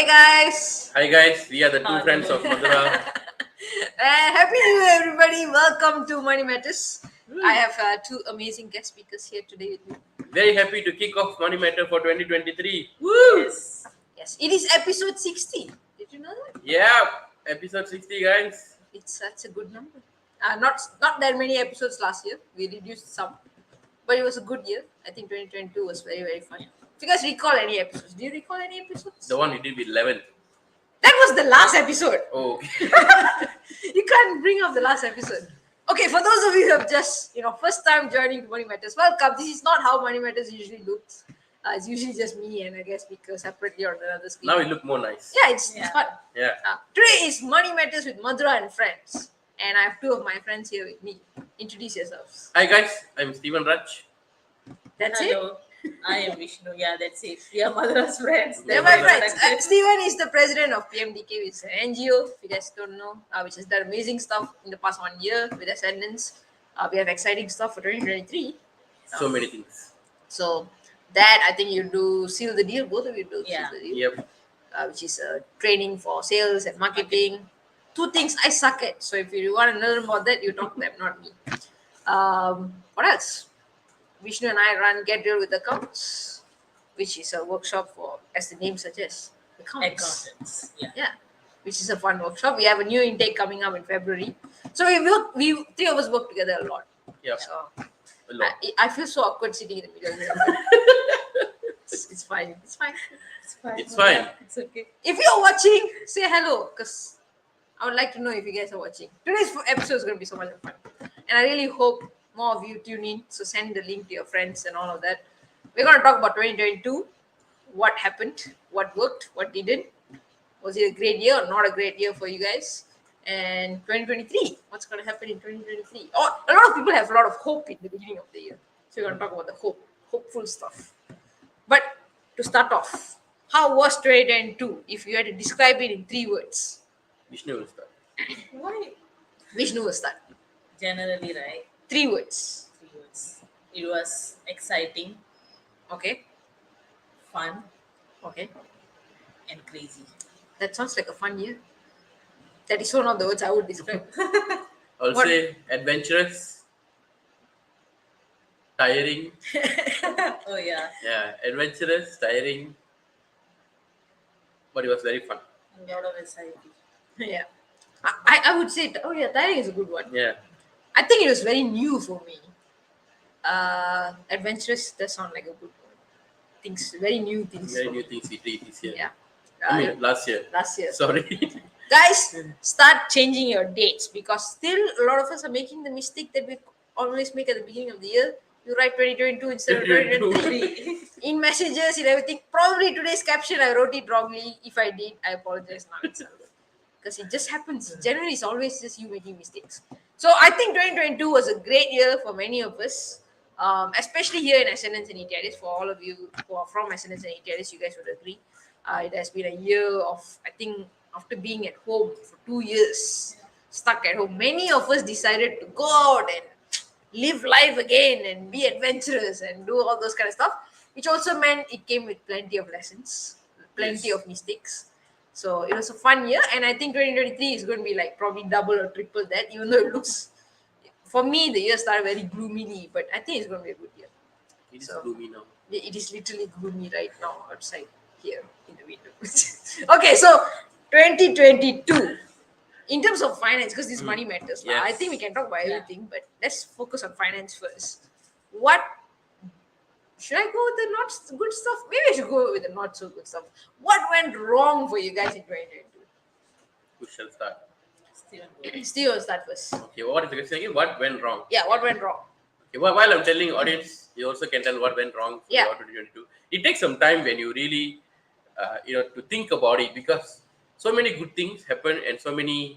Hi guys. Hi guys, we are the two friends of Madura. Happy New Year, everybody. Welcome to Money Matters. I have two amazing guest speakers here today with me. Very happy to kick off Money Matter for 2023. Yes. Yes. It is episode 60. Did you know that? Yeah, episode 60, guys. It's such a good number. Not that many episodes last year. We reduced some, but it was a good year. I think 2022 was very very fun. If you guys recall any episodes, do you recall any episodes? The one we did with 11th. That was the last episode. Oh, okay. You can't bring up the last episode. Okay, for those of you who have just, first time joining Money Matters, welcome. This is not how Money Matters usually looks. It's usually just me and I guess speaker separately on another screen. Now we look more nice. Yeah, it's fun. Yeah. Today is Money Matters with Madhura and friends. And I have two of my friends here with me. Introduce yourselves. Hi guys, I'm Steven Raj. That's Hello, I am Vishnu. Yeah, that's it. We are Madhura's friends. They're my friends. Steven is the president of PMDK, which is an NGO, if you guys don't know, which has done amazing stuff in the past 1 year with Ascendance. We have exciting stuff for 2023. So many things. So that I think you do seal the deal. Both of you do seal the deal. Yep. Which is training for sales and marketing. Two things I suck at. So if you want to learn about that, you talk to them, not me. What else? Vishnu and I run Get Real with Accounts, which is a workshop for, as the name suggests, Accountants. Yeah. Which is a fun workshop. We have a new intake coming up in February. So we three of us work together a lot. Yep. So A lot. I feel so awkward sitting in the middle. It's fine. It's fine. It's fine. It's fine. It's okay. If you're watching, say hello, because I would like to know if you guys are watching. Today's episode is going to be so much fun. And I really hope more of you tune in. So send the link to your friends and all of that. We're going to talk about 2022. What happened, what worked, what didn't. Was it a great year or not a great year for you guys? And 2023, what's going to happen in 2023? Oh, a lot of people have a lot of hope in the beginning of the year. So we're going to talk about the hopeful stuff. But to start off, how was 2022 if you had to describe it in 3 words? Vishnu will start. Why? Vishnu will start. Generally, right? 3 words. 3 words. It was exciting, Okay. fun, Okay. and crazy. That sounds like a fun year. That is one of the words I would describe. I'll What? say adventurous, tiring. Oh yeah. Yeah, adventurous, tiring. But it was very fun. A lot of anxiety. Yeah. I would say, tiring is a good one. Yeah. I think it was very new for me. Adventurous does sound like a good one. Very new things. Very for new me. things we did this year. Yeah. I mean, last year. Last year. Sorry. Guys, start changing your dates because still a lot of us are making the mistake that we always make at the beginning of the year. You write 2022 instead of 2023 in messages and everything. Probably today's caption I wrote it wrongly. If I did, I apologize now itself. Because it just happens. Generally, it's always just you making mistakes. So I think 2022 was a great year for many of us, especially here in Ascendance and ETRS. For all of you who are from Ascendance and ETRS, you guys would agree. It has been a year of, I think, after being at home for 2 years, stuck at home, many of us decided to go out and live life again and be adventurous and do all those kind of stuff, which also meant it came with plenty of lessons, plenty Yes. of mistakes. So it was a fun year, and I think 2023 is going to be like probably double or triple that, even though it looks, for me, the year started very gloomily, but I think it's going to be a good year. It is So- gloomy now. It is literally gloomy right now outside here in the window. Okay, so 2022. In terms of finance, because this money matters, Yes. I think we can talk about Yeah. everything, but let's focus on finance first. What should I go with the not good stuff? Maybe I should go with the not so good stuff. What went wrong for you guys in 2022? Who shall start? Steven, go. Steve will start first. Okay, what is the question again? What went wrong? Yeah, what went wrong? Okay, while I'm telling audience, you also can tell what went wrong for Yeah. 2022. It takes some time when you really, to think about it because so many good things happen and so many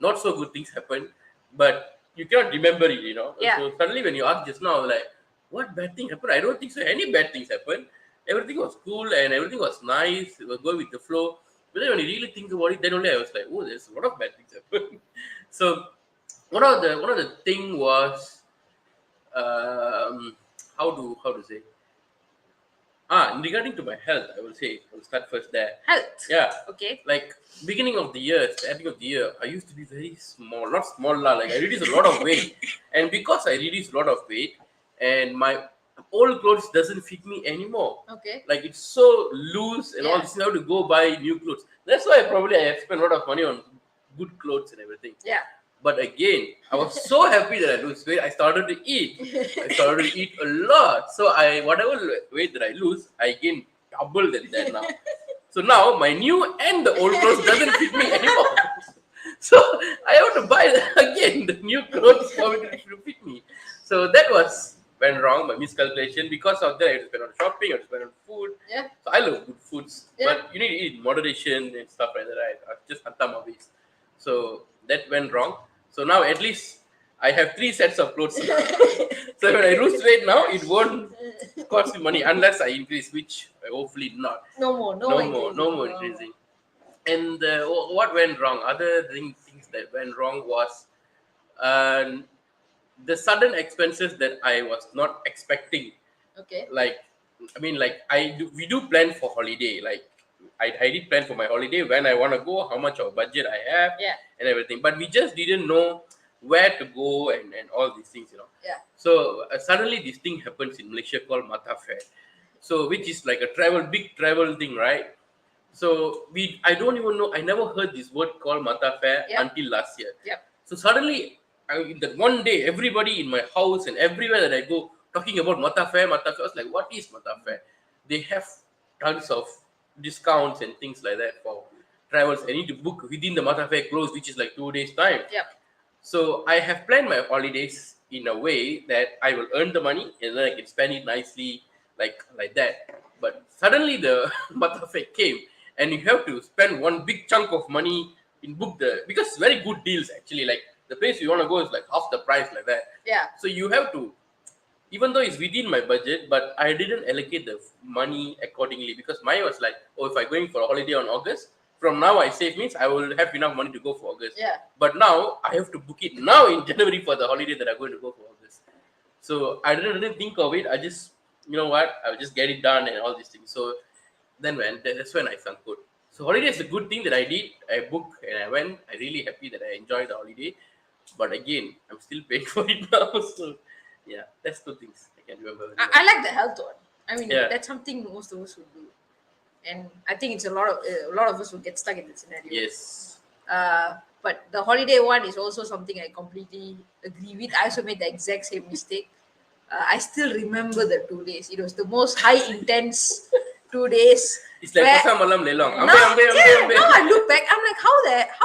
not so good things happen, but you cannot remember it. Yeah. So suddenly when you ask just now, like, what bad thing happened? I don't think so. Any bad things happened. Everything was cool and everything was nice. It was going with the flow. But then when you really think about it, then only I was like, oh, there's a lot of bad things happen. So one of the thing was how to say Regarding to my health, I will say I will start first there. Health. Yeah, Okay. like beginning of the year, starting of the year, I used to be very small, not small lah. Like I reduced a lot of weight, and because I reduced a lot of weight, and my old clothes doesn't fit me anymore. Okay. Like it's so loose and all Yeah. this. You have to go buy new clothes. That's why probably I have spent a lot of money on good clothes and everything. Yeah. But again, I was so happy that I lose weight. I started to eat. I started to eat a lot. So I whatever weight that I lose, I gain double than that now. So now my new and the old clothes doesn't fit me anymore. So I have to buy again the new clothes for it to fit me. So that was went wrong, my miscalculation. Because of that, I had to spend on shopping, I had to spend on food. Yeah. So I love good foods, Yeah. but you need to eat in moderation and stuff like that. I just hantam always. So that went wrong. So now at least I have 3 sets of clothes. So when I lose weight now, it won't cost me money unless I increase, which hopefully not. No more. No, No more. more, increasing. no more increasing. And what went wrong? Other things that went wrong was uh, the sudden expenses that I was not expecting. Okay. Like, I mean, like we do plan for holiday. Like, I did plan for my holiday when I want to go, how much of budget I have, Yeah. and everything. But we just didn't know where to go and all these things, Yeah. So suddenly this thing happens in Malaysia called Mata Fair. So which is like a big travel thing, right? So I don't even know. I never heard this word called Mata Fair Yep. until last year. Yep. So suddenly, in that one day, everybody in my house and everywhere that I go talking about Mata Fair, Mata Fair. I was like, what is Mata Fair? They have tons of discounts and things like that for travels. I need to book within the Mata Fair close, which is like 2 days time. Yep. So I have planned my holidays in a way that I will earn the money and then I can spend it nicely, like that. But suddenly the Mata Fair came, and you have to spend one big chunk of money in book the because it's very good deals actually. Like the place you want to go is like half the price like that. Yeah. So you have to, even though it's within my budget, but I didn't allocate the money accordingly because mine was like, oh, if I'm going for a holiday on August, from now I save means I will have enough money to go for August. Yeah. But now I have to book it now in January for the holiday that I'm going to go for August. So I didn't really think of it. I just, you know what, I'll just get it done and all these things. So then that's when I sunk good. So holiday is a good thing that I did. I booked and I went. I really happy that I enjoyed the holiday. But again, I'm still paying for it now. So yeah, that's two things I can remember. Very I like the health one. I mean, Yeah. that's something most of us would do, and I think it's a lot of us would get stuck in that scenario. Yes. But the holiday one is also something I completely agree with. I also made the exact same mistake. I still remember the 2 days. It was the most high intense 2 days. It's like where- pasar malam lelong. now, Ambe, ambe, ambe, ambe. now I look back, I'm like, how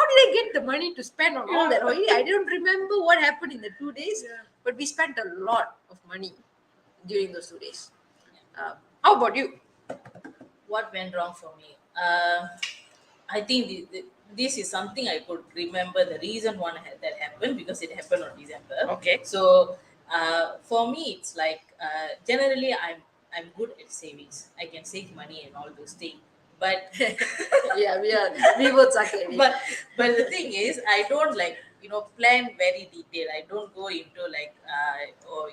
did I get the money to spend on all that holiday? I don't remember what happened in the 2 days, but we spent a lot of money during those 2 days. How about you? What went wrong for me? I think this is something I could remember the reason that happened because it happened on December. Okay. So for me, it's like generally I'm good at savings. I can save money and all those things. But Yeah, we both suck at it. but the thing is, I don't plan very detailed. I don't go into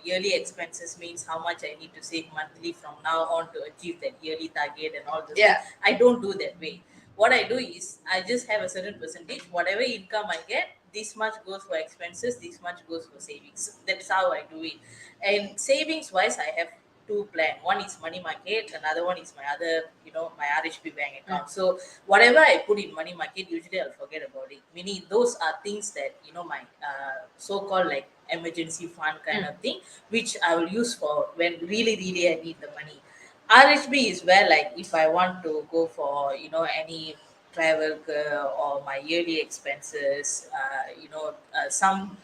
yearly expenses means how much I need to save monthly from now on to achieve that yearly target and all those Yeah. things. I don't do that way. What I do is I just have a certain percentage. Whatever income I get, this much goes for expenses, this much goes for savings. That's how I do it. And savings wise, I have two plan. One is money market, another one is my other, my RHP bank account. So whatever I put in money market, usually I'll forget about it. Meaning those are things that my so-called like emergency fund kind of thing, which I will use for when really, really I need the money. RHB is where like if I want to go for any travel or my yearly expenses, some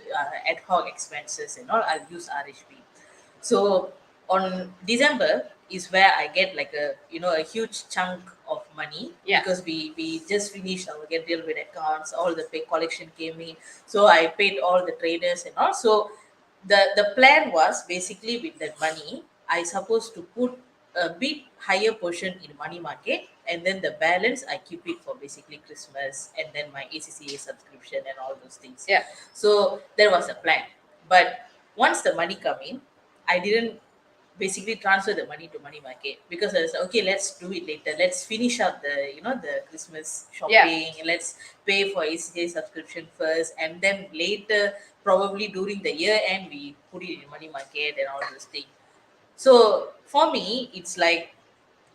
ad hoc expenses and all, I'll use RHB. So on December is where I get like a huge chunk of money. Yeah. Because we just finished our get deal with accounts, all the pay collection came in. So I paid all the traders and all. So the plan was basically with that money, I supposed to put a bit higher portion in money market, and then the balance I keep it for basically Christmas and then my ACCA subscription and all those things. Yeah. So there was a plan. But once the money come in, I didn't basically transfer the money to money market, because I was like, okay, let's do it later. Let's finish up the the Christmas shopping. Let's pay for ACJ subscription first, and then later, probably during the year end, we put it in money market and all those things. So for me, it's like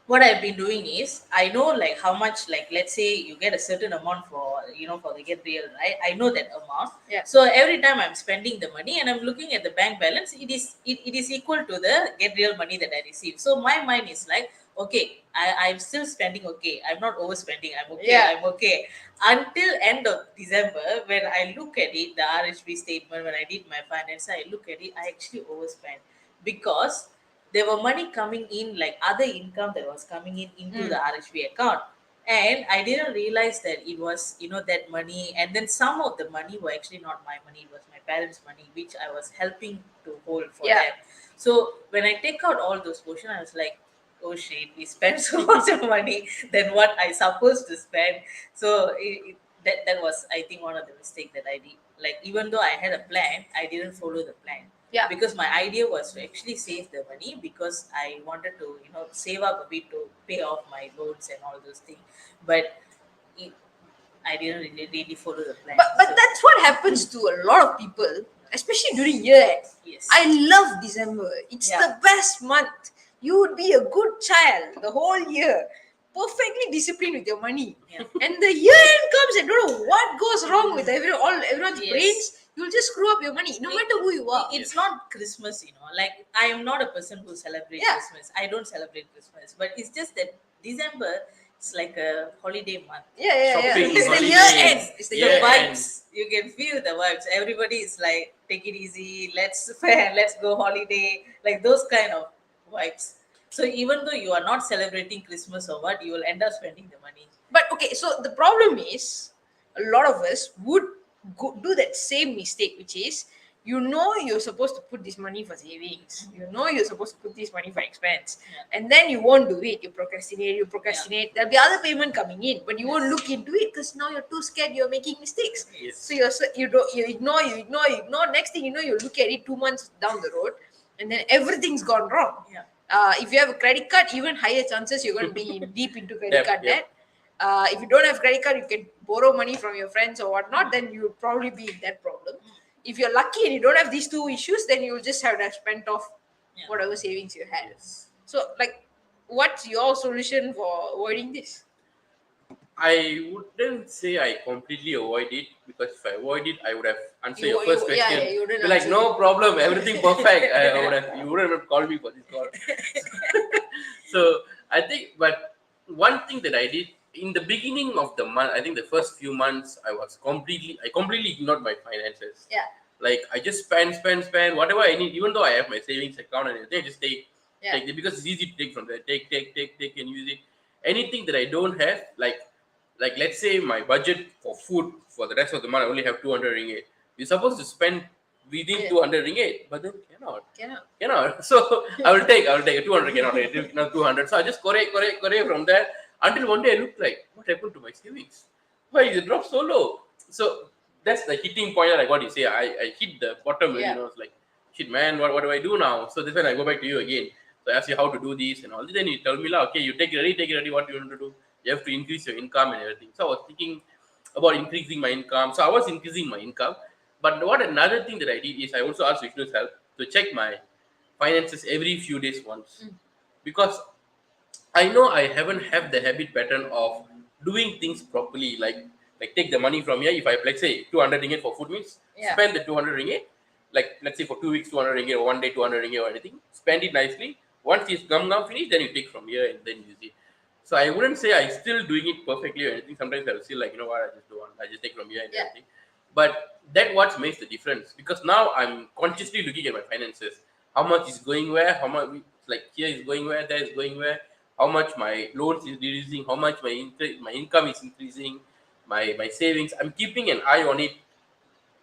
what I've been doing is I know like how much, like let's say you get a certain amount for for the get real, right? I know that amount. Yeah. So every time I'm spending the money and I'm looking at the bank balance, it is equal to the get real money that I receive. So my mind is like, okay, I'm still spending okay. I'm not overspending. I'm okay. Yeah. I'm okay. Until end of December, when I look at it, the RHB statement, when I did my finance, I look at it, I actually overspent because there were money coming in, like other income that was coming in into the RHB account. And I didn't realize that it was, that money. And then some of the money were actually not my money, it was my parents' money, which I was helping to hold for Yeah. them. So when I take out all those portions, I was like, oh shit, we spent so much of money than what I supposed to spend. So that was, I think, one of the mistakes that I did. Like, even though I had a plan, I didn't follow the plan. Yeah. Because my idea was to actually save the money, because I wanted to, save up a bit to pay off my loans and all those things. But it, I didn't really follow the plan. But So, that's what happens to a lot of people, especially during year end. yes. I love December. It's Yeah. the best month. You would be a good child the whole year, perfectly disciplined with your money. Yeah. And the year end comes and don't know what goes wrong with everyone's Yes. brains. You'll just screw up your money, no matter who you are. It's not Christmas, like I am not a person who celebrates Yeah. Christmas. I don't celebrate Christmas, but it's just that December is like a holiday month. Yeah. Shopping, It's the holidays. year end. It's the The year Yeah. end. vibes, you can feel the vibes. Everybody is like, take it easy, let's go holiday, like those kind of vibes. So even though you are not celebrating Christmas or what, you will end up spending the money. But okay, so the problem is a lot of us would do that same mistake, which is you're supposed to put this money for savings, you're supposed to put this money for expense, Yeah. and then you won't do it. You procrastinate. There'll be other payment coming in, but you won't look into it because now you're too scared. You're making mistakes. Yes. So you ignore. Next thing you know, you look at it 2 months down the road, and then everything's gone wrong. Yeah. If you have a credit card, even higher chances you're going to be deep into credit Yep, card yep. debt. If you don't have credit card, you can borrow money from your friends or whatnot, then you'll probably be in that problem. If you're lucky and you don't have these two issues, then you'll just have to have spent off Yeah. whatever savings you had. Yes. So, like, what's your solution for avoiding this? I wouldn't say I completely avoid it, because if I avoid it, I would have answered your You- first you- yeah, question. yeah, you wouldn't Be like, answer no problem, everything perfect. You wouldn't have called me for this call. So I think, but one thing that I did in the beginning of the month, I think the first few months, I completely ignored my finances. Yeah. Like I just spend whatever I need, even though I have my savings account and everything, I just take Yeah. it, because it's easy to take from there. Take and use it. Anything that I don't have, like let's say my budget for food for the rest of the month, I only have 200 ringgit. You're supposed to spend within Yeah. 200 ringgit, but then Cannot. cannot. So I will take 200, cannot, not 200. So I just correct from there until one day I looked like, what happened to my savings? Why is it dropped so low? So that's the hitting point, like what you say. I hit the bottom, Yeah. it's like, shit, man, what do I do now? So this when I go back to you again. So I ask you how to do this and all. Then you tell me, like, okay, you take it ready, what you want to do. You have to increase your income and everything. So I was thinking about increasing my income. So I was increasing my income. But what another thing that I did is I also asked Vishnu's help to check my finances every few days once. Because I know I haven't have the habit pattern of doing things properly. Like take the money from here. If I, let's say, 200 ringgit for food meals, Yeah. spend the 200 ringgit. Like let's say for 2 weeks 200 ringgit, or one day 200 ringgit or anything. Spend it nicely. Once it's come now finished, then you take from here and then use it. So I wouldn't say I still doing it perfectly or anything. Sometimes I'll still like, what, I just do one. I just take from here and Yeah. everything. But that what makes the difference, because now I'm consciously looking at my finances. How much is going where? How much, like, here is going where? There is going where? How much my loans is reducing? How much my income is increasing? My savings. I'm keeping an eye on it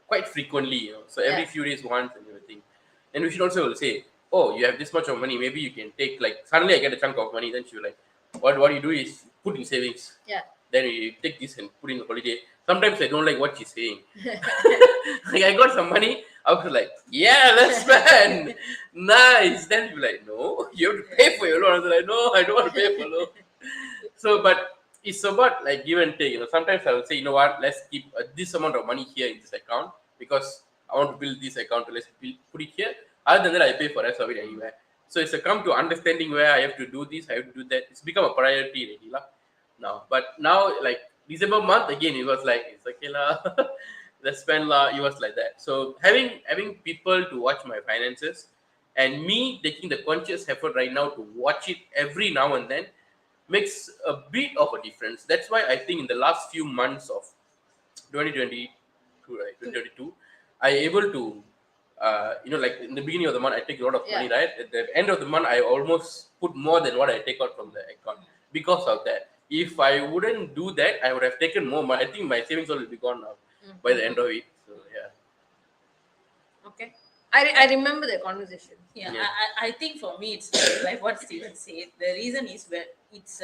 quite frequently. So every Yeah. few days once and everything. And we should also say, oh, you have this much of money. Maybe you can take, like, suddenly I get a chunk of money. Then she will like, what you do is put in savings. Yeah. Then you take this and put in a holiday. Sometimes I don't like what she's saying. Like I got some money, I was like, yeah, let's spend. Nice. Then you're like, no, you have to pay for your loan. I was like, no, I don't want to pay for loan. So, but it's about like give and take. Sometimes I will say, let's keep this amount of money here in this account because I want to build this account. Let's put it here. Other than that, I pay for the rest of it anywhere. So it's a come to understanding where I have to do this, I have to do that. It's become a priority already, lah. Now, but now like December month again, it was like it's okay lah. Let's spend lah. It was like that. So having people to watch my finances, and me taking the conscious effort right now to watch it every now and then makes a bit of a difference. That's why I think in the last few months of 2022, right, 2022, I able to, like in the beginning of the month, I take a lot of money, right? At the end of the month, I almost put more than what I take out from the account because of that. If I wouldn't do that, I would have taken more money. I think my savings all will be gone now by the end of it. So yeah. Okay. I remember the conversation. Yeah, Yeah. I think for me it's like what Steven said. The reason is where it's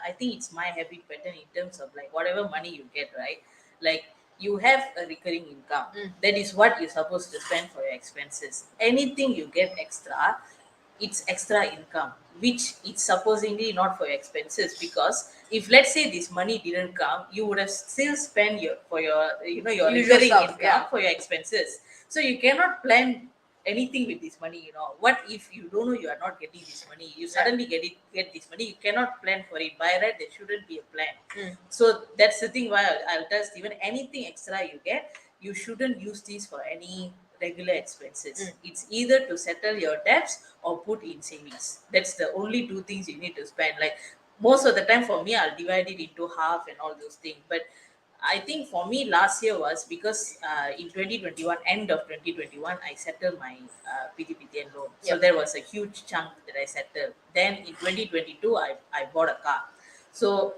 I think it's my habit pattern in terms of like whatever money you get, right? Like you have a recurring income. That is what you're supposed to spend for your expenses. Anything you get extra, it's extra income, which it's supposedly not for your expenses, because if let's say this money didn't come, you would have still spent your for your your Usual recurring stuff, income yeah. for your expenses. So you cannot plan anything with this money. What if you don't know you are not getting this money, you suddenly get this money, you cannot plan for it. By right, there shouldn't be a plan. So that's the thing why I'll tell Steven, anything extra you get, you shouldn't use this for any regular expenses. It's either to settle your debts or put in savings. That's the only two things you need to spend. Like most of the time for me, I'll divide it into half and all those things. But I think for me last year was because in 2021, end of 2021, I settled my PTPTN loan. So Yep. there was a huge chunk that I settled. Then in 2022, I bought a car. So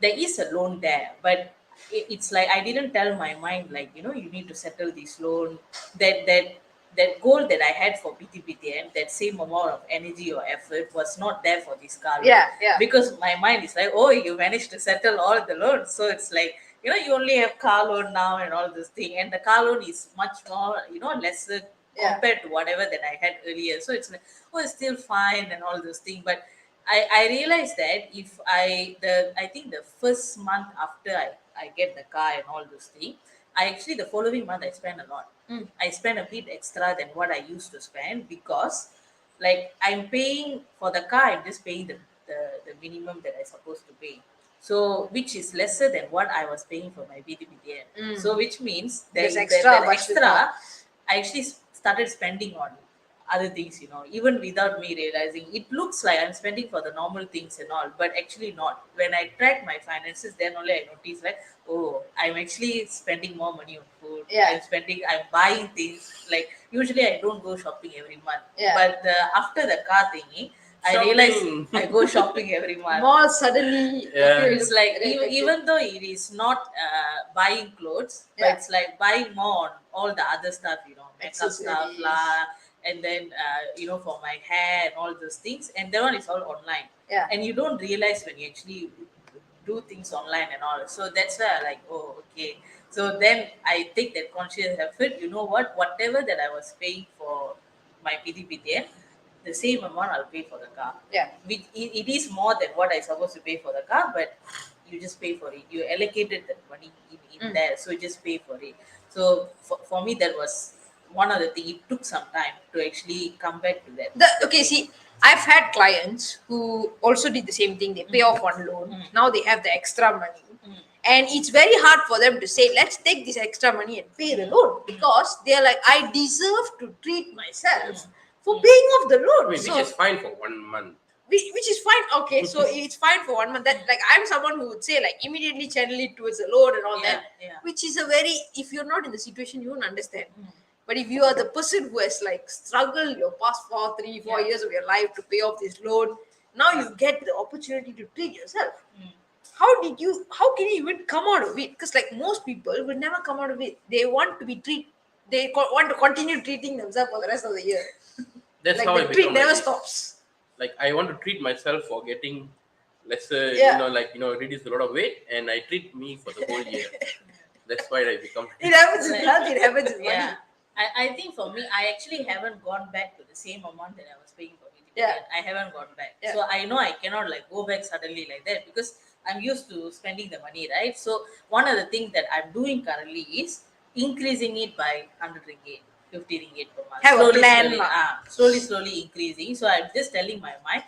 there is a loan there, but it's like I didn't tell my mind like you need to settle this loan. That goal that I had for PTPTN, that same amount of energy or effort was not there for this car loan. Yeah. Because my mind is like, oh, you managed to settle all the loans, so it's like you only have car loan now and all this thing, and the car loan is much more lesser compared to whatever that I had earlier. So it's like, oh, it's still fine and all those things. But I realized that if I think the first month after I get the car and all those things, I actually the following month I spend a lot. I spend a bit extra than what I used to spend, because like I'm paying for the car, I'm just paying the minimum that I'm supposed to pay. So which is lesser than what I was paying for my BTPTN. So which means that There's that extra, that but extra I actually started spending on other things, even without me realizing. It looks like I'm spending for the normal things and all, but actually not. When I track my finances, then only I notice like, oh, I'm actually spending more money on food. Yeah. I'm buying things. Like usually I don't go shopping every month. Yeah. But after the car thingy, I realized I go shopping every month. More suddenly. Yeah. It's like Very effective. even though it is not buying clothes, Yeah. but it's like buying more on all the other stuff, makeup stuff Accessories. lah, and then for my hair and all those things, and that one is all online. Yeah. And you don't realize when you actually do things online and all. So that's why I like, oh, okay. So then I take that conscious effort. You know what? Whatever that I was paying for my PTPTN, the same amount I'll pay for the car. Yeah. It is more than what I supposed to pay for the car, but you just pay for it. You allocated that money in there, so you just pay for it. So for me, that was one of the things. It took some time to actually come back to that. Okay, see, I've had clients who also did the same thing. They pay off one loan. Now they have the extra money. And it's very hard for them to say, let's take this extra money and pay the loan, because they're like, I deserve to treat myself for paying off the loan. Which is fine for 1 month. Which is fine. Okay, so it's fine for 1 month. That, like, I'm someone who would say like immediately channel it towards the loan and all that, Yeah. which is a very, if you're not in the situation, you won't understand. But if you are the person who has like struggled your past 4 years of your life to pay off this loan, now you get the opportunity to treat yourself. How can you even come out of it? Because like most people will never come out of it. They want to be want to continue treating themselves for the rest of the year. That's Like how the I treat become never like this. stops. Like I want to treat myself for getting lesser, Yeah. reduce a lot of weight, and I treat me for the whole year. That's why I become. It happens with health, it happens with money. Yeah. I think for me, I actually haven't gone back to the same amount that I was paying for it. Yeah. I haven't gone back. Yeah. So I know I cannot like go back suddenly like that because I'm used to spending the money, right? So one of the things that I'm doing currently is increasing it by 100 ringgit, 50 ringgit per month. Have a Slowly, plan slowly, lah. slowly increasing. So I'm just telling my mind,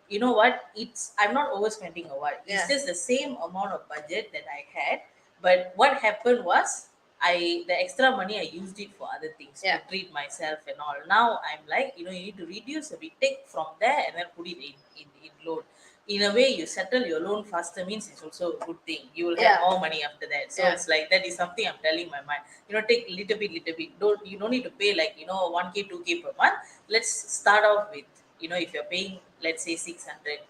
you know what? I'm not overspending or what. It's Yeah. just the same amount of budget that I had. But what happened was the extra money I used it for other things Yeah. to treat myself and all. Now I'm like, you need to reduce a bit, take from there and then put it in loan. In a way, you settle your loan faster means it's also a good thing. You will have Yeah. more money after that. So Yeah. it's like that is something I'm telling my mind. Take little bit. You don't need to pay like 1K, 2K per month. Let's start off with if you're paying let's say 600,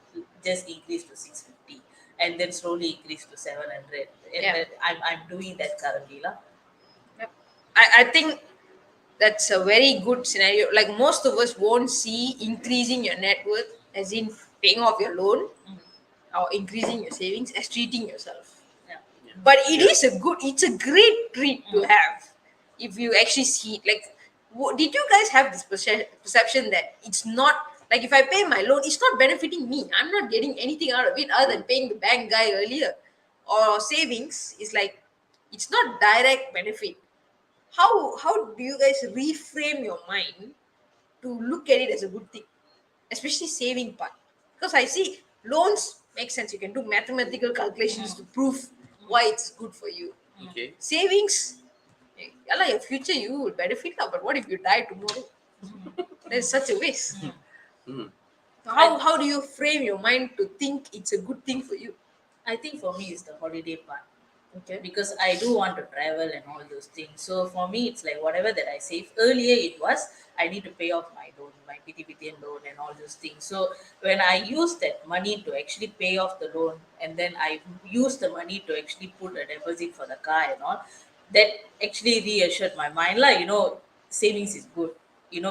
just increase to 650 and then slowly increase to 700. And Yeah. then I'm doing that currently. La. Yep. I think that's a very good scenario. Like most of us won't see increasing your net worth as in paying off your loan Mm. or increasing your savings as treating yourself. Yeah. But it Yeah. is it's a great treat to Mm. have if you actually see it. Like, did you guys have this perception that it's not like if I pay my loan, it's not benefiting me. I'm not getting anything out of it other than paying the bank guy earlier. Or savings is like it's not direct benefit. How do you guys reframe your mind to look at it as a good thing, especially saving part? Because I see loans make sense. You can do mathematical calculations to prove why it's good for you. Okay. Savings, yeah, like your future you will benefit now. But what if you die tomorrow? That's such a waste. Mm. How do you frame your mind to think it's a good thing for you? I think for me it's the holiday part Okay. because I do want to travel and all those things. So for me, it's like whatever that I save earlier, it was I need to pay off my loan, my PTPTN loan, and all those things. So when I use that money to actually pay off the loan, and then I use the money to actually put a deposit for the car and all, that actually reassured my mind. Like savings is good.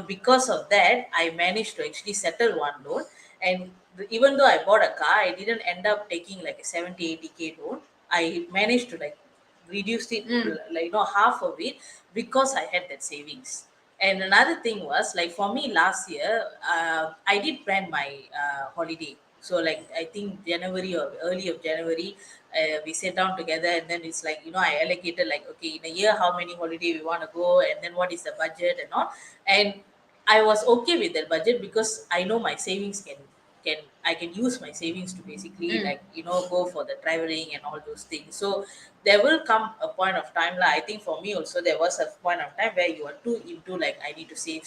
Because of that, I managed to actually settle one loan, and even though I bought a car, I didn't end up taking like a 70-80K loan. I managed to like reduce it like half of it because I had that savings. And another thing was like for me last year, I did plan my holiday. So like I think January or early of January, we sat down together and then it's like I allocated like okay in a year how many holiday we want to go and then what is the budget and all. And I was okay with that budget because I know my savings can use my savings to basically like go for the traveling and all those things. So there will come a point of time like I think for me also there was a point of time where you are too into like I need to save,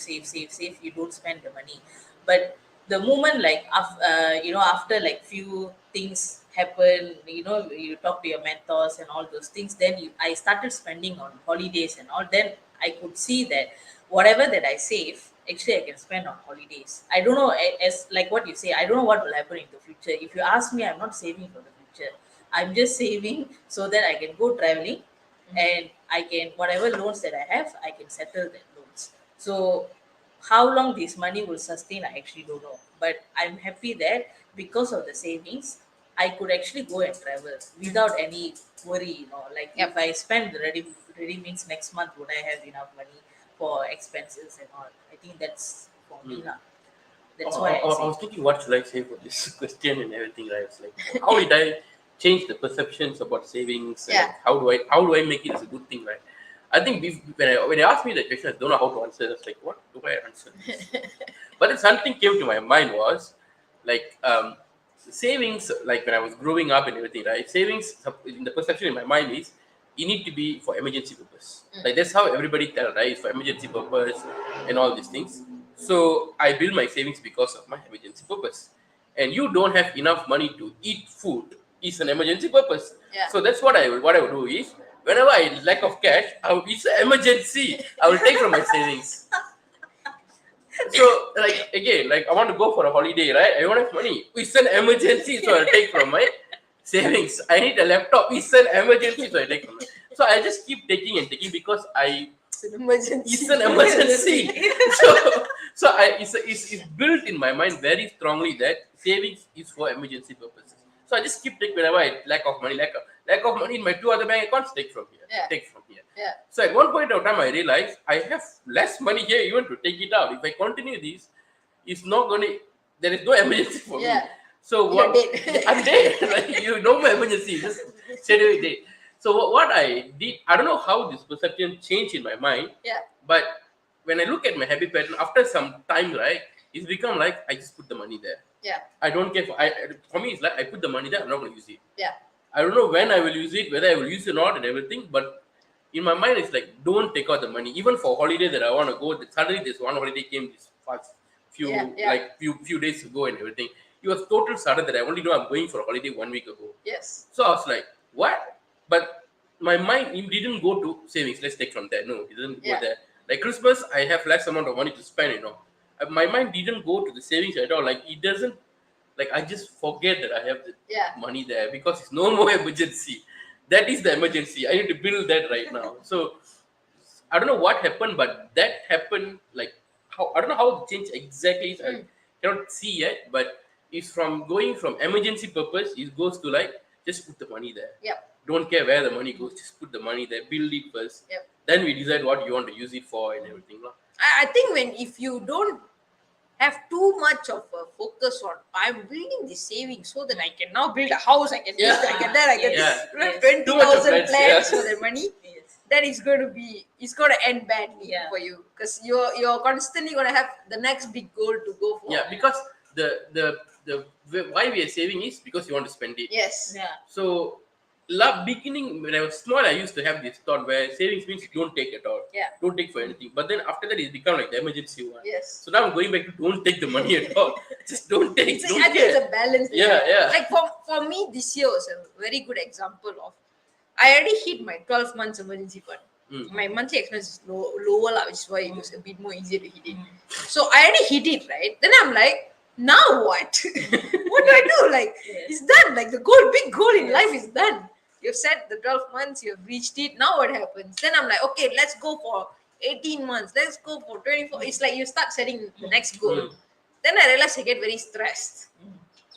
you don't spend the money. But the moment like after like few things happen, you talk to your mentors and all those things, then I started spending on holidays and all. Then I could see that whatever that I save, actually I can spend on holidays. I don't know as like what you say, I don't know what will happen in the future. If you ask me, I'm not saving for the future. I'm just saving so that I can go traveling and I can whatever loans that I have, I can settle that loans. So how long this money will sustain, I actually don't know. But I'm happy that because of the savings, I could actually go and travel without any worry. Like Yep. if I spend ready means next month would I have enough money for expenses and all. I think that's for me lah. That's why I I say. was thinking, what should I say for this question and everything, right? It's like, how did I change the perceptions about savings? And Yeah. how do I make it as a good thing, right? I think when they asked me that question, I don't know how to answer. I was like, what do I answer this? But then something came to my mind was like savings. Like when I was growing up and everything, right? Savings in the perception in my mind is you need to be for emergency purpose. Like that's how everybody tell, right? It's for emergency purpose and all these things. So I build my savings because of my emergency purpose. And you don't have enough money to eat food is an emergency purpose. Yeah. So that's what I would do is whenever I lack of cash, it's an emergency. I will take from my savings. So like again, like I want to go for a holiday, right? I don't have money. It's an emergency, so I'll take from my savings. I need a laptop. It's an emergency, so I take from my. So I just keep taking and taking because It's an emergency. it's an emergency. It's built in my mind very strongly that savings is for emergency purposes. So I just keep taking whenever I lack of money in my two other bank accounts, take from here, Yeah. take from here. Yeah. So at one point of time, I realized I have less money here even to take it out. If I continue this, it's not going to. There is no emergency for me. Yeah. So You're what? dead. Yeah, I'm dead. Like no more emergency. Just straight away dead. So what I did, I don't know how this perception changed in my mind, Yeah. but when I look at my habit pattern after some time, right, it's become like I just put the money there. Yeah. I don't care. For me, it's like I put the money there. I'm not going to use it. Yeah. I don't know when I will use it, whether I will use it or not, and everything. But in my mind, it's like don't take out the money. Even for holiday that I want to go, suddenly this one holiday came this past Yeah, few yeah. like few days ago and everything. It was total sudden that I only know I'm going for a holiday 1 week ago. Yes. So I was like, what? But my mind it didn't go to savings. Let's take from there. No, it didn't go Yeah. there. Like Christmas, I have less amount of money to spend. My mind didn't go to the savings at all. Like it doesn't. Like I just forget that I have the Yeah. money there because it's no more emergency. That is the emergency. I need to build that right now. So I don't know what happened, but that happened like how I don't know how it changed exactly. I cannot see yet, but it's from going from emergency purpose, it goes to like just put the money there. Yep. Don't care where the money goes, just put the money there, build it first. Yep. Then we decide what you want to use it for and everything. lah. I think if you don't have too much of a focus on I'm building this savings so that I can now build a house, I can Yeah. this, I can that, I can Yeah. Yes. 20,000 plans, plans yeah. for the money. Yes. That is going to be it's going to end badly Yeah. for you because you're constantly going to have the next big goal to go for. Yeah, because the why we are saving is because you want to spend it. Yes. Yeah. So, beginning when I was small, I used to have this thought where savings means don't take at all. Yeah. Don't take for anything. But then after that, it's become like the emergency one. Yes. So now I'm going back to don't take the money at all. Just don't take. I Don't think it's care. a balance. Yeah, yeah. Like for me, this year was a very good example of I already hit my 12 months emergency fund. Mm. My monthly expense is lower, lah, which is why it was a bit more easier to hit it. So I already hit it, right? Then I'm like, now what? What do I do? Like, Yes. it's done. Like the big goal in life is done. You've set the 12 months, you've reached it. Now what happens? Then I'm like, okay, let's go for 18 months. Let's go for 24. It's like you start setting the next goal. Mm. Then I realize I get very stressed.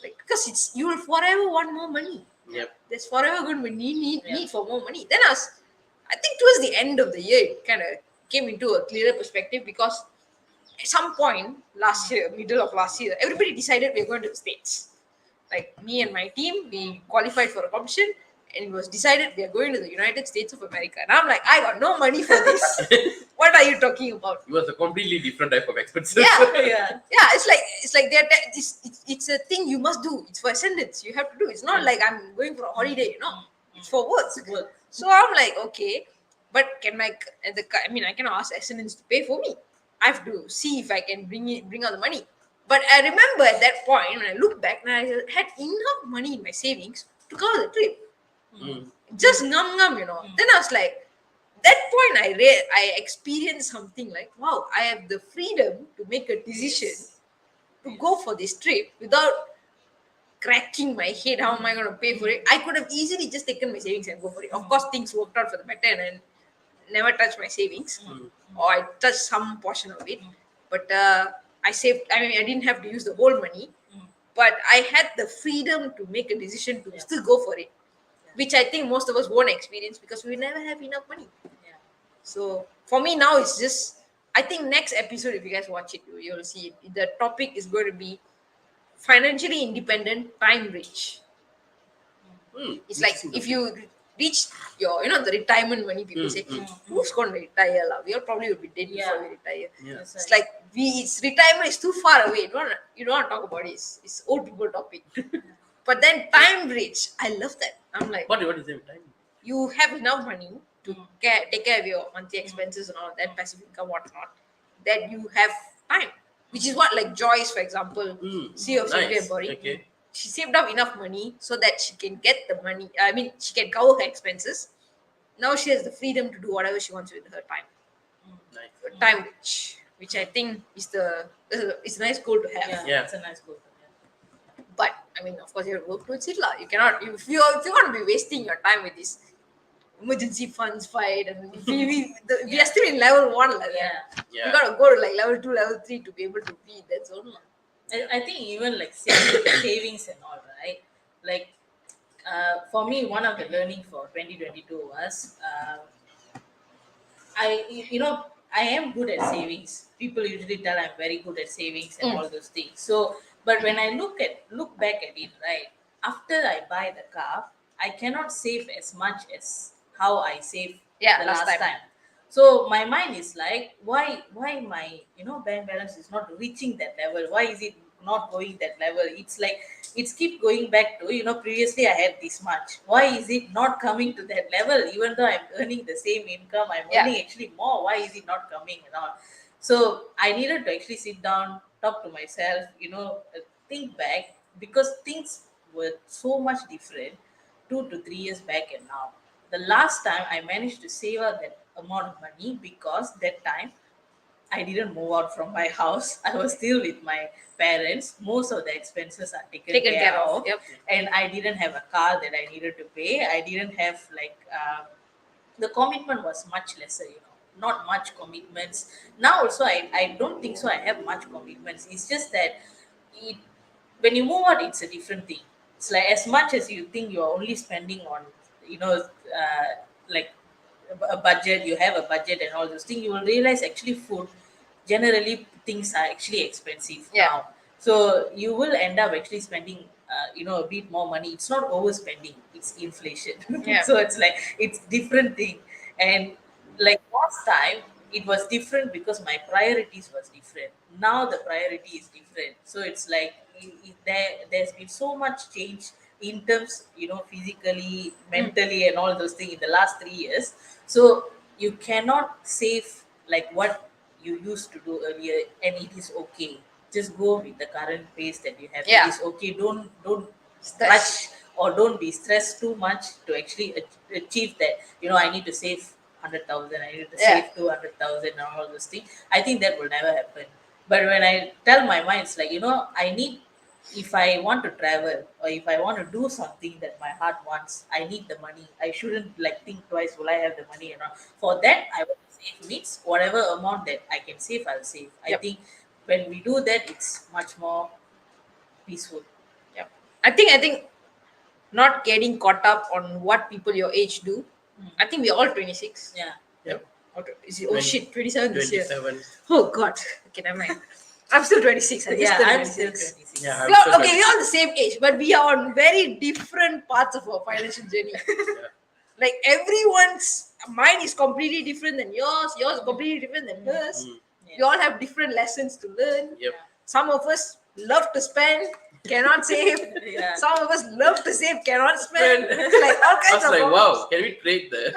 Like, because you will forever want more money. Yep. There's forever going to be need Yeah. for more money. Then I think towards the end of the year, it kind of came into a clearer perspective because at some point last year, middle of last year, everybody decided we're going to the States. Like me and my team, we qualified for a competition and it was decided we are going to the United States of America. And I'm like, I got no money for this. What are you talking about? It was a completely different type of expenses. Yeah. Yeah. Yeah, it's like it's a thing you must do. It's for ascendance. You have to do. It's not like I'm going for a holiday. It's for work. Work. So I'm like, okay, but I cannot ask ascendance to pay for me. I have to see if I can bring out the money. But I remember at that point when I look back, and I had enough money in my savings to cover the trip. Mm. Just ngum. Then I was like, that point I experienced something like, wow, I have the freedom to make a decision to go for this trip without cracking my head. How am I going to pay for it? I could have easily just taken my savings and go for it. Of course, things worked out for the better, and I never touched my savings, or I touched some portion of it. But I saved. I didn't have to use the whole money, but I had the freedom to make a decision to still go for it, which I think most of us won't experience because we never have enough money. Yeah. So for me now, it's just. I think next episode, if you guys watch it, you'll see it. The topic is going to be financially independent, time rich. Mm. It's like if you reach your, the retirement money, people say, who's going to retire? We all probably will be dead before we retire. Yeah. That's It's right. like retirement is too far away. You don't want to talk about it. It's old people topic. But then time rich, I love that. I'm like, What is the time? you have enough money to take care of your monthly expenses and all that, passive income, whatnot, that you have time. Which is what, like Joyce, for example, CEO of Sylvia Nice. Embody, Okay. she saved up enough money so that she can get the money. She can cover her expenses. Now she has the freedom to do whatever she wants with her time. Nice. Time rich, which I think is it's a nice goal to have. Yeah. Yeah. It's a nice goal. Yeah. But of course, you have to work towards it, lah. You cannot if you want to be wasting your time with this emergency funds fight, and we are still in level 1 like that. Yeah. Yeah. You gotta go to like level 2, level 3 to be able to be in that zone, lah. I think even like savings and all, right? Like for me, one of the learning for 2022 was I am good at savings. People usually tell I'm very good at savings and Mm. all those things. So, but when I look back at it, right, after I buy the car, I cannot save as much as how I saved Yeah, the last last time. time. So my mind is like, why my bank balance is not reaching that level? Why is it not going that level? It's like it's keep going back to previously I had this much. Why is it not coming to that level? Even though I'm earning the same income, I'm Yeah. earning actually more. Why is it not coming and all? So I needed to actually sit down, talk to myself, think back, because things were so much different 2 to 3 years back and now. The last time I managed to save up that amount of money because that time I didn't move out from my house. I was still with my parents. Most of the expenses are taken Taken care care of. of. Yep. And I didn't have a car that I needed to pay. I didn't have the commitment was much lesser, not much commitments. Now also I don't think so I have much commitments. It's just that it when you move out it's a different thing. It's like as much as you think you're only spending on like a budget, you have a budget and all those things, you will realize actually food generally things are actually expensive Yeah. now. So you will end up actually spending a bit more money. It's not overspending, it's inflation. Yeah. So it's like it's different thing. And like last time it was different because my priorities was different. Now the priority is different. So it's like there's been so much change in terms physically, mentally and all those things in the last 3 years. So you cannot save like what you used to do earlier, and it is okay. Just go with the current pace that you have. It Yeah. is okay. Don't Stress. rush or don't be stressed too much to actually achieve that. I need to save 100,000. I need to Yeah. save 200,000 and all those things. I think that will never happen. But when I tell my mind, it's like I need, if I want to travel or if I want to do something that my heart wants, I need the money. I shouldn't like think twice, will I have the money or not? For that, I will save means whatever amount that I can save, I'll save. I Yep. think when we do that, it's much more peaceful. Yep. I think not getting caught up on what people your age do. I think we're all 26. Yeah. Yep. Okay. Oh shit, 27 this year. 27. Oh god. Okay, never mind. I'm still 26. I just Yeah, turned I'm still 26. 26. Yeah, We I'm still are, okay, we're 26. all the same age, but we are on very different parts of our financial journey. Yeah. Like everyone's mine is completely different than yours is completely different than hers. Mm. We all have different lessons to learn. Yep. Some of us love to spend, cannot save. Yeah. Some of us love to save, cannot spend. It's like all I kinds was of like, problems. wow, can we trade the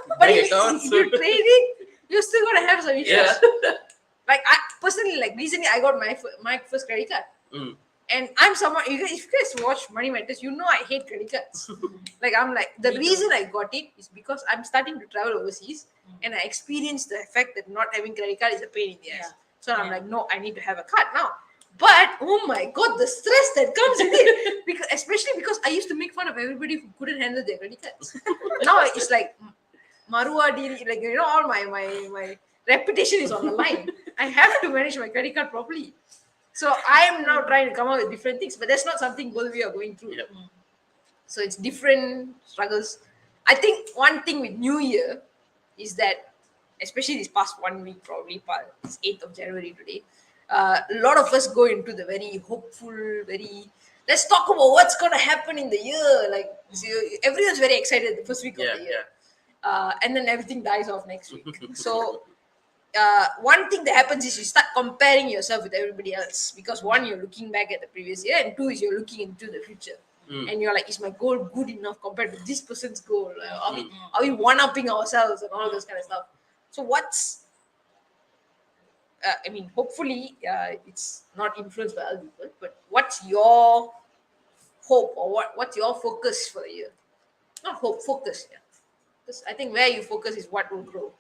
But bank if accounts? you trade it, you're still gonna have some issues. Yeah. Like I personally, like recently, I got my first credit card, Mm. and I'm someone. If you guys watch Money Matters, you know I hate credit cards. Like I'm like the Me too. reason I got it is because I'm starting to travel overseas, and I experienced the fact that not having credit card is a pain in the ass. Yeah. So I'm Yeah. like, no, I need to have a card now. But oh my god, the stress that comes with it, because especially because I used to make fun of everybody who couldn't handle their credit cards. Now it's like Marua Diri, like all my reputation is on the line. I have to manage my credit card properly. So I am now trying to come up with different things, but that's not something both we are going through. Yep. So it's different struggles. I think one thing with New Year is that, especially this past 1 week, probably it's 8th of January today, a lot of us go into the very hopeful, very let's talk about what's going to happen in the year. Like so everyone's very excited the first week Yeah, of the year, yeah. and then everything dies off next week. So one thing that happens is you start comparing yourself with everybody else because one, you're looking back at the previous year, and two is you're looking into the future. Mm. And you're like, is my goal good enough compared to this person's goal? Are we one-upping ourselves and all those kind of stuff? So what's I mean, hopefully it's not influenced by other people, but what's your hope or what's your focus for the year? Not hope, focus. Yeah, because I think where you focus is what will grow.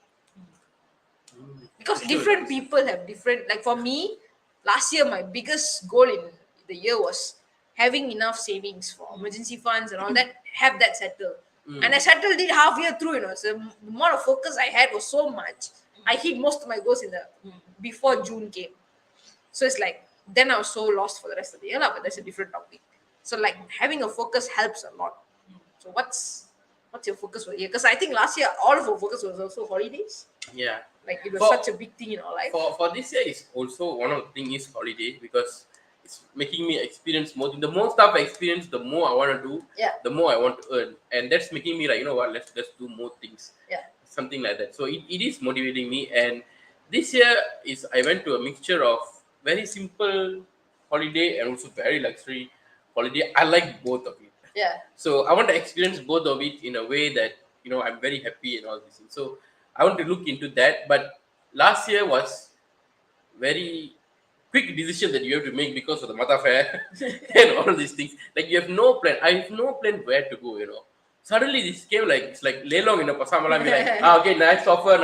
Because Sure. different people have different, like for me last year my biggest goal in the year was having enough savings for emergency funds and all that, have that settled. And I settled it half year through, so the amount of focus I had was so much, I hit most of my goals in the before June came. So it's like then I was so lost for the rest of the year, but that's a different topic. So like having a focus helps a lot. So what's What's your focus for the year? Because I think last year all of our focus was also holidays. Yeah. Like it was For such a big thing in our life. for this year is also one of the thing is holiday because it's making me experience more. The more stuff I experience, the more I want to do, Yeah, the more I want to earn, and that's making me like, you know what, let's do more things, yeah, something like that. So it is motivating me. And this year is I went to a mixture of very simple holiday and also very luxury holiday. I like both of it. yeah, So I want to experience both of it in a way that, you know, I'm very happy and all these things. So I want to look into that. But last year was very quick decision that you have to make because of the Mata Fair and all these things. Like you have no plan. I have no plan where to go, you know. Suddenly this came like it's like lelong in a pasamalam, be like, ah, okay, nice offer,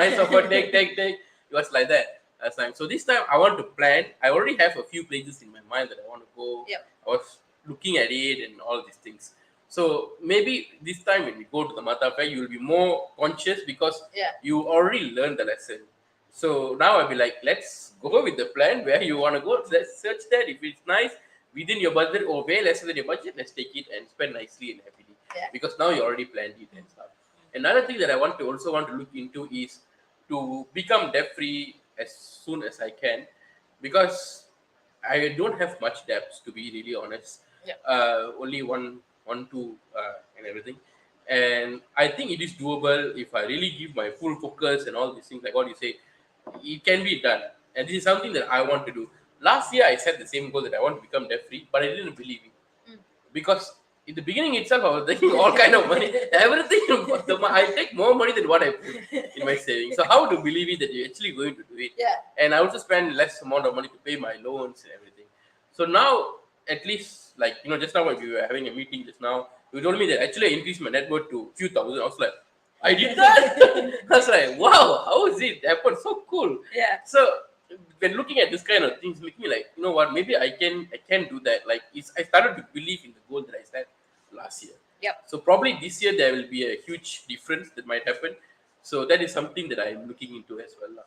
take. It was like that last time. So this time I want to plan. I already have a few places in my mind that I want to go. yep, I was looking at it and all these things. So maybe this time when we go to the Mata Fair, you will be more conscious because yeah, you already learned the lesson. So now I'll be like, let's go with the plan where you want to go. Let's search that. If it's nice within your budget or way lesser than your budget, let's take it and spend nicely and happily. yeah, Because now you already planned it and stuff. Another thing that I want to look into is to become debt free as soon as I can, because I don't have much debts, to be really honest. yeah, Only two, and everything. And I think it is doable if I really give my full focus and all these things, like what you say, it can be done. And this is something that I want to do. Last year, I set the same goal that I want to become debt free, but I didn't believe it mm. because in the beginning itself, I was taking all kind of money, everything. I take more money than what I put in my savings. So how to believe it that you're actually going to do it? yeah, And I also spend less amount of money to pay my loans and everything. So now, at least, like, you know, just now when we were having a meeting just now, you told me that actually I increased my net worth to few thousand. I was like, I did that. I was like, wow, how is it happened? So cool. yeah, So when looking at this kind of things, make me like, you know what, maybe I can do that. Like I started to believe in the goal that I set last year. yep. So probably this year there will be a huge difference that might happen. So that is something that I'm looking into as well, lah.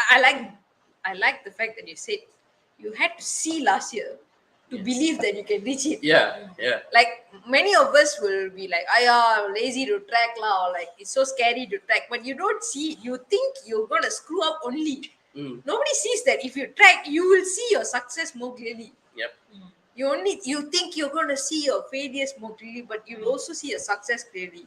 I like the fact that you said you had to see last year to Yes. believe that you can reach it. Yeah. Like many of us will be like, "Aya, lazy to track lah," or like it's so scary to track. But you don't see it. You think you're gonna screw up only. Mm. Nobody sees that. If you track, you will see your success more clearly. Yep. You think you're gonna see your failures more clearly, but you will also see your success clearly.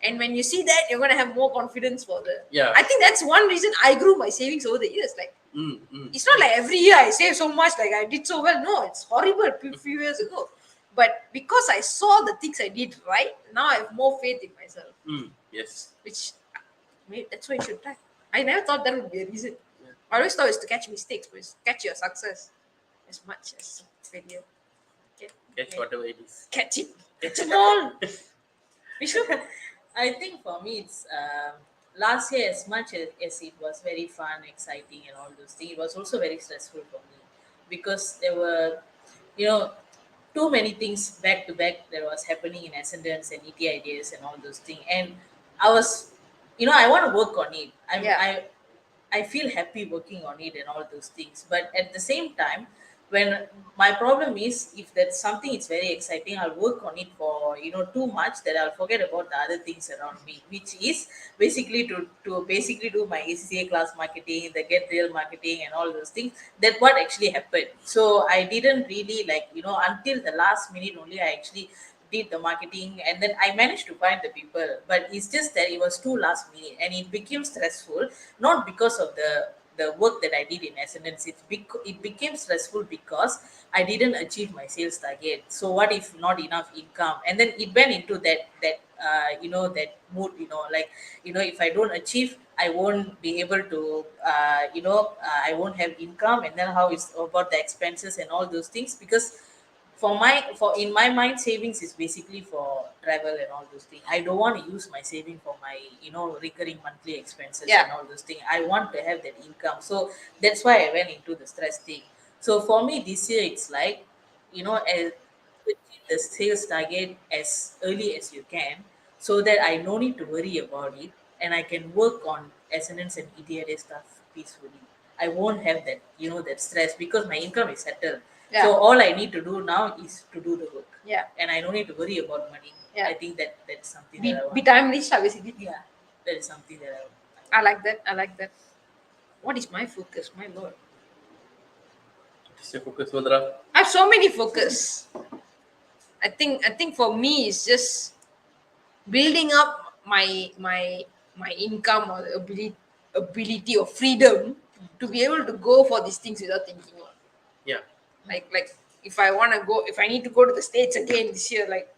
And when you see that, you're gonna have more confidence for the. Yeah. I think that's one reason I grew my savings over the years. Like it's not like every year I save so much, like I did so well. No, it's horrible a few years ago. But because I saw the things I did right, now I have more faith in myself. Yes. Which maybe that's why you should try. I never thought that would be a reason. Yeah. I always thought it's to catch mistakes, but it's catch your success as much as failure. Catch whatever it is. Catch it. Catch it all. Vishnu? I think for me, it's last year, as much as it was very fun, exciting, and all those things, it was also very stressful for me because there were, you know, too many things back to back that was happening in Ascendance and ET ideas and all those things. And I was, I want to work on it. Yeah. I feel happy working on it and all those things. But at the same time, when my problem is if that's something it's very exciting, I'll work on it for too much that I'll forget about the other things around me, which is basically to basically do my ACCA class marketing, the get real marketing and all those things. That what actually happened. So I didn't really until the last minute only I actually did the marketing, and then I managed to find the people, but it's just that it was too last minute and it became stressful, not because of the work that I did in Ascendance. It became stressful because I didn't achieve my sales target. So what if not enough income? And then it went into that mood, if I don't achieve, I won't be able to, I won't have income, and then how is about the expenses and all those things, because for in my mind, savings is basically for travel and all those things. I don't want to use my saving for my recurring monthly expenses Yeah. and all those things. I want to have that income, so that's why I went into the stress thing. So for me this year, it's like, as to achieve the sales target as early as you can, so that I no need to worry about it, and I can work on SNNs and ETLA stuff peacefully. I won't have that stress because my income is settled. Yeah. So all I need to do now is to do the work. Yeah. And I don't need to worry about money. Yeah. I think that's something Be, that I want. be timely, basically. Yeah, that is something that I want. I like that. I like that. What is my focus? My lord. Just your focus, Madra. I have so many focus. I think for me it's just building up my income or the ability or freedom to be able to go for these things without thinking. Yeah. Like if I need to go to the States again this year, like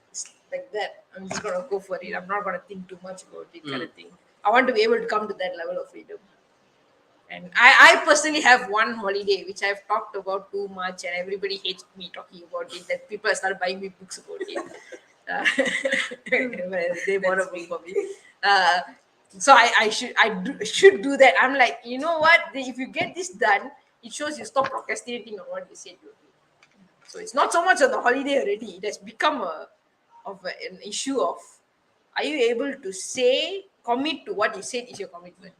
that, I'm just gonna go for it. I'm not gonna think too much about it, kind of thing. I want to be able to come to that level of freedom. And I personally have one holiday which I've talked about too much, and everybody hates me talking about it. That people start buying me books about it. Uh, they bought a book for me. Uh, so should do that. I'm like, you know what? If you get this done, it shows you stop procrastinating on what you said you would do. So it's not so much on the holiday already. It has become an issue of, are you able to commit to what you said is your commitment?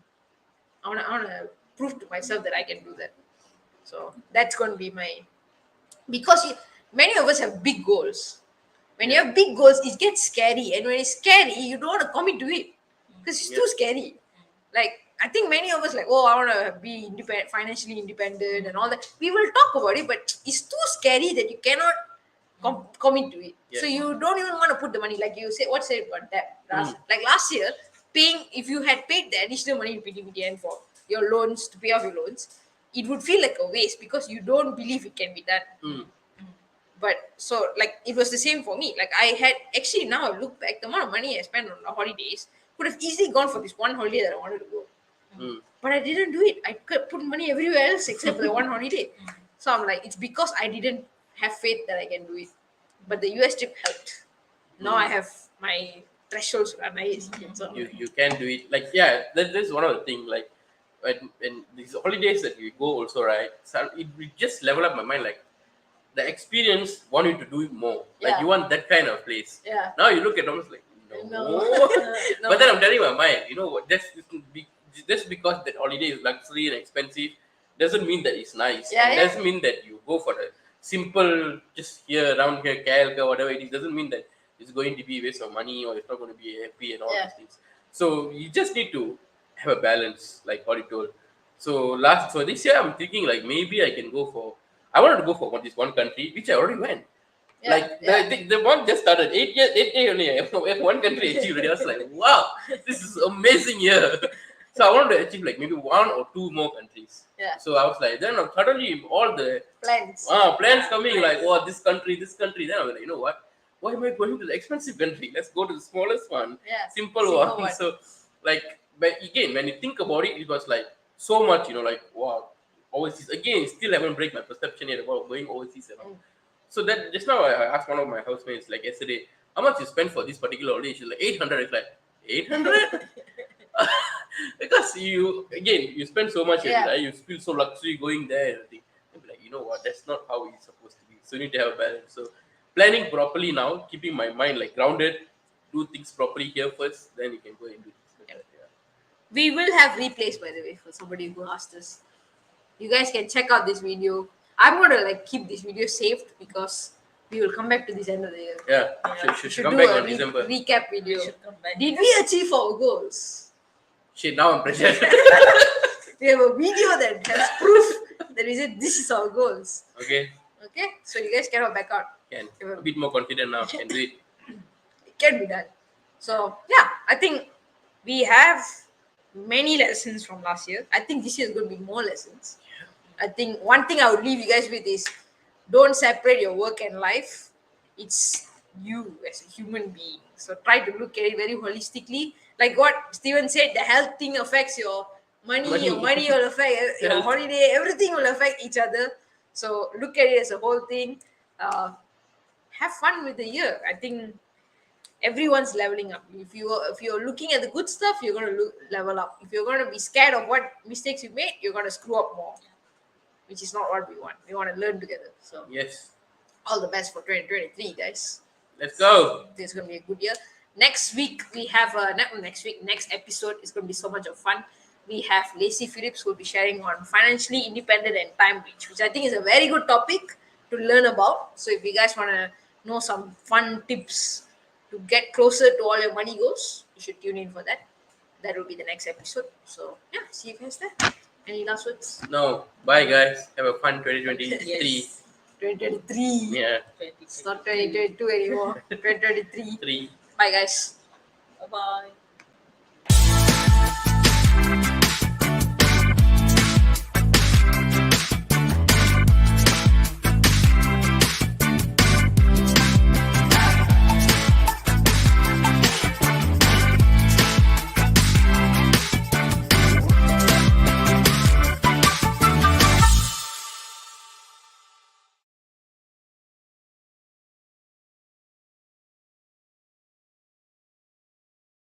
I wanna prove to myself that I can do that. So that's going to be because many of us have big goals. When you have big goals, it gets scary, and when it's scary, you don't want to commit to it because it's too scary. Like I think many of us like, oh, I want to be independent, financially independent, and all that. We will talk about it, but it's too scary that you cannot commit to it. So you don't even want to put the money. Like you say, what said about that? Like last year, if you had paid the additional money to PTPTN for your loans to pay off your loans, it would feel like a waste because you don't believe it can be done. But so like it was the same for me. Like I had actually, now I look back, the amount of money I spent on the holidays could have easily gone for this one holiday that I wanted to go. But I didn't do it. I could put money everywhere else except for the one holiday. So I'm like, it's because I didn't have faith that I can do it. But the US trip helped. Now I have my thresholds are nice. So You can do it. Like that's one of the thing. Like when these holidays that we go also, right? So it just level up my mind. Like the experience want you to do it more. Like Yeah. you want that kind of place. Yeah. Now you look at almost like no. No. No. But then I'm telling my mind, you know what? Just because that holiday is luxury and expensive doesn't mean that it's nice. Yeah, And yeah. doesn't mean that you go for the simple, just here around here, KLK, whatever it is. Doesn't mean that it's going to be a waste of money or it's not going to be happy and all Yeah. these things. So you just need to have a balance, like what you told. So this year I'm thinking like maybe I can go for. I wanted to go for this one country which I already went. Yeah, Like yeah. the one just started 8 years, 8 years only. I have one country achieved already. I was like, wow, this is amazing year. So I wanted to achieve like maybe one or two more countries. Yeah. So I was like, then suddenly all the Plans. plans coming like, oh, this country. Then I was like, you know what? Why am I going to the expensive country? Let's go to the smallest one, Yeah, simple simple one. one. So like, but again, when you think about it, it was like so much, like wow, overseas. Again, still haven't break my perception yet about going overseas and all. So that just now I asked one of my housemates like yesterday, how much you spend for this particular holiday? She's like 800. It's like 800 because you spend so much, Yeah. right? You feel so luxury going there and everything. I'd be like, you know what? That's not how it's supposed to be. So you need to have a balance. So planning properly now, keeping my mind like grounded, do things properly here first, then you can go and do things like that. Yeah. We will have replays, by the way, for somebody who asked us. You guys can check out this video. I'm gonna like keep this video saved because we will come back to this end of the year. Yeah. Should Should come do back a on December. recap video. We should come back. Did we achieve our goals? Shit, now I'm pressured. We have a video that has proof that we said this is our goals. Okay. Okay, so you guys cannot back out. Can a bit more confident now. Can do it. It can be done. So yeah, I think we have many lessons from last year. I think this year is going to be more lessons. I think one thing I would leave you guys with is don't separate your work and life. It's you as a human being. So try to look at it very holistically. Like what Steven said, the health thing affects your money. Your money will affect your Health. holiday. Everything will affect each other. So look at it as a whole thing. Have fun with the year. I think everyone's leveling up. If you're looking at the good stuff, you're going to level up. If you're going to be scared of what mistakes you made, you're going to screw up more, which is not what we want. We want to learn together. So Yes. all the best for 2023, guys. Let's go. This is going to be a good year. Next week we have next episode is going to be so much of fun. We have Lacey Phillips who will be sharing on financially independent and time rich, which I think is a very good topic to learn about. So if you guys want to know some fun tips to get closer to all your money goals, you should tune in for that. That will be the next episode. So yeah, see you guys there. Any last words? No, bye guys. Have a fun 2023. Yes. 2023. Yeah, It's not 2022 anymore. 2023. 3. Bye guys. Bye bye.